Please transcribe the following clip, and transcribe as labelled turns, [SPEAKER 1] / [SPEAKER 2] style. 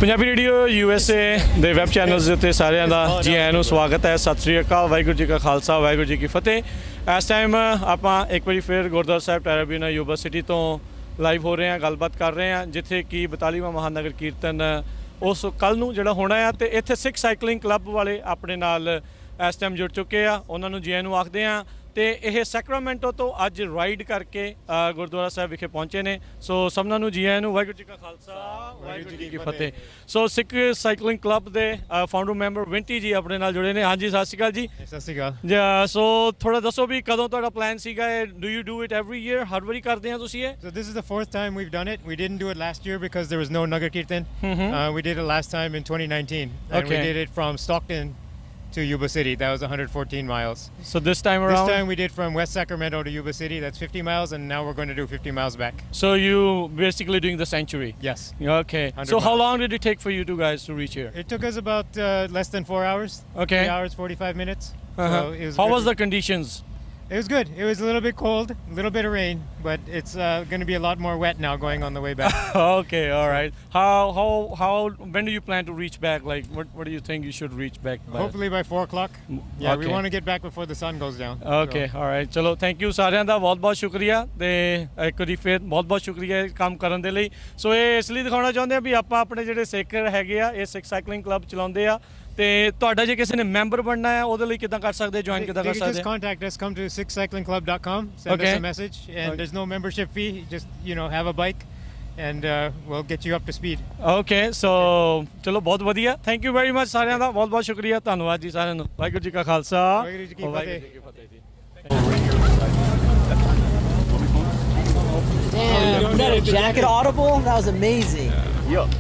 [SPEAKER 1] Punjabi radio USA ਦੇ web channels ਦੇ ਉੱਤੇ ਸਾਰਿਆਂ ਦਾ ਜੀ ਆਇਆਂ ਨੂੰ ਸਵਾਗਤ ਹੈ। ਸਤਿ ਸ੍ਰੀ ਅਕਾਲ। ਵਾਹਿਗੁਰੂ ਜੀ ਕਾ ਖਾਲਸਾ, ਵਾਹਿਗੁਰੂ ਜੀ ਕੀ ਫਤਿਹ। ਇਸ ਟਾਈਮ ਆਪਾਂ ਇੱਕ ਵਾਰੀ ਫਿਰ ਗੁਰਦੁਆਰਾ ਸਾਹਿਬ ਟੈਰਾਬੀਨਾ ਯੂਬਾ ਸਿਟੀ ਤੋਂ ਲਾਈਵ ਹੋ ਰਹੇ ਹਾਂ, ਗੱਲਬਾਤ ਕਰ ਰਹੇ ਹਾਂ, ਜਿੱਥੇ ਕਿ 42ਵਾਂ ਮਹਾਨਗਰ ਕੀਰਤਨ ਉਸ ਕੱਲ੍ਹ ਨੂੰ ਜਿਹੜਾ ਹੋਣਾ ਆ। ਅਤੇ ਇੱਥੇ ਸਿੱਖ ਸਾਈਕਲਿੰਗ ਕਲੱਬ ਵਾਲੇ ਆਪਣੇ ਨਾਲ ਇਸ ਟਾਈਮ ਜੁੜ ਚੁੱਕੇ ਆ, ਉਹਨਾਂ ਨੂੰ ਜੀ ਆਇਆਂ ਨੂੰ ਆਖਦੇ ਹਾਂ। ਅਤੇ ਇਹ ਸੈਕਰਾਮੈਂਟੋ ਤੋਂ ਅੱਜ ਰਾਈਡ ਕਰਕੇ ਗੁਰਦੁਆਰਾ ਸਾਹਿਬ ਵਿਖੇ ਪਹੁੰਚੇ ਨੇ। ਸੋ ਸਭਨਾਂ ਨੂੰ ਜੀ ਆਇਆਂ ਨੂੰ। ਵਾਹਿਗੁਰੂ ਜੀ ਕਾ ਖਾਲਸਾ, ਵਾਹਿਗੁਰੂ ਜੀ ਕੀ ਫਤਿਹ। ਸੋ ਸਿੱਖ ਸਾਈਕਲਿੰਗ ਕਲੱਬ ਦੇ ਫਾਊਂਡਰ ਮੈਂਬਰ ਵਿੰਟੀ ਜੀ ਆਪਣੇ ਨਾਲ ਜੁੜੇ ਨੇ। ਹਾਂਜੀ, ਸਤਿ ਸ਼੍ਰੀ ਅਕਾਲ ਜੀ।
[SPEAKER 2] ਸਤਿ ਸ਼੍ਰੀ ਅਕਾਲ।
[SPEAKER 1] ਸੋ ਥੋੜ੍ਹਾ ਦੱਸੋ ਵੀ ਕਦੋਂ ਤੁਹਾਡਾ ਪਲਾਨ ਸੀਗਾ? Do you do it every year? ਹਰ ਵਾਰੀ ਕਰਦੇ ਆ ਤੁਸੀਂ ਇਹ?
[SPEAKER 2] So this is the fourth time we've done it. We didn't do it last year because there was no Nagar Kirtan. We did it last time in 2019. And we did it from Stockton to Yuba City. That was 114 miles.
[SPEAKER 1] So this time around?
[SPEAKER 2] This time we did from West Sacramento to Yuba City. That's 50 miles, and now we're going to do 50 miles back.
[SPEAKER 1] So you basically doing the sanctuary?
[SPEAKER 2] Yes.
[SPEAKER 1] Okay. So how long did it take for you two guys to reach here?
[SPEAKER 2] It took us about less than 4 hours.
[SPEAKER 1] Okay.
[SPEAKER 2] 3 hours, 45 minutes.
[SPEAKER 1] So
[SPEAKER 2] it was
[SPEAKER 1] how
[SPEAKER 2] good.
[SPEAKER 1] was the conditions?
[SPEAKER 2] It was good. It was a little bit cold, a little bit of rain, but it's going to be a lot more wet now going on the way back.
[SPEAKER 1] Okay, all right. How when do you plan to reach back? Like what do you think you should reach back by?
[SPEAKER 2] Hopefully by 4 o'clock. Yeah, we want to get back before the sun goes down.
[SPEAKER 1] Okay, all right. ਚਲੋ thank you ਸਾਰਿਆਂ ਦਾ ਬਹੁਤ-ਬਹੁਤ ਸ਼ੁਕਰੀਆ। ਤੇ ਇੱਕ ਵਾਰੀ ਫਿਰ ਬਹੁਤ-ਬਹੁਤ ਸ਼ੁਕਰੀਆ ਇਹ ਕੰਮ ਕਰਨ ਦੇ ਲਈ। ਸੋ ਇਹ ਇਸ ਲਈ ਦਿਖਾਉਣਾ ਚਾਹੁੰਦੇ ਆ ਵੀ ਆਪਾਂ ਆਪਣੇ ਜਿਹੜੇ ਸਿੱਖ ਹੈਗੇ ਆ, ਇਹ ਸਿੱਖ ਸਾਈਕਲਿੰਗ ਕਲੱਬ ਚਲਾਉਂਦੇ ਆ। ਤੇ ਤੁਹਾਡਾ ਜੇ ਕਿਸੇ ਨੇ ਮੈਂਬਰ ਬਣਨਾ ਹੈ ਉਹਦੇ ਲਈ ਕਿੱਦਾਂ ਕਰ ਸਕਦੇ, ਜੁਆਇਨ ਕਿੱਦਾਂ ਕਰ ਸਕਦੇ?
[SPEAKER 2] Just contact us. Come to sikhcyclingclub.com. Send us a message, and there's no membership fee. Just have a bike, and we'll get you up to speed.
[SPEAKER 1] Okay, so ਚਲੋ ਬਹੁਤ ਵਧੀਆ। ਥੈਂਕ ਯੂ ਵੈਰੀ ਮਚ ਸਾਰਿਆਂ ਦਾ, ਬਹੁਤ-ਬਹੁਤ ਸ਼ੁਕਰੀਆ, ਧੰਨਵਾਦ ਜੀ ਸਾਰਿਆਂ ਨੂੰ। ਵਾਹਿਗੁਰੂ ਜੀ ਕਾ ਖਾਲਸਾ,
[SPEAKER 2] ਵਾਹਿਗੁਰੂ ਜੀ ਕੀ ਫਤਿਹ।
[SPEAKER 3] Damn, was that a jacket audible? That was amazing.
[SPEAKER 4] Yeah.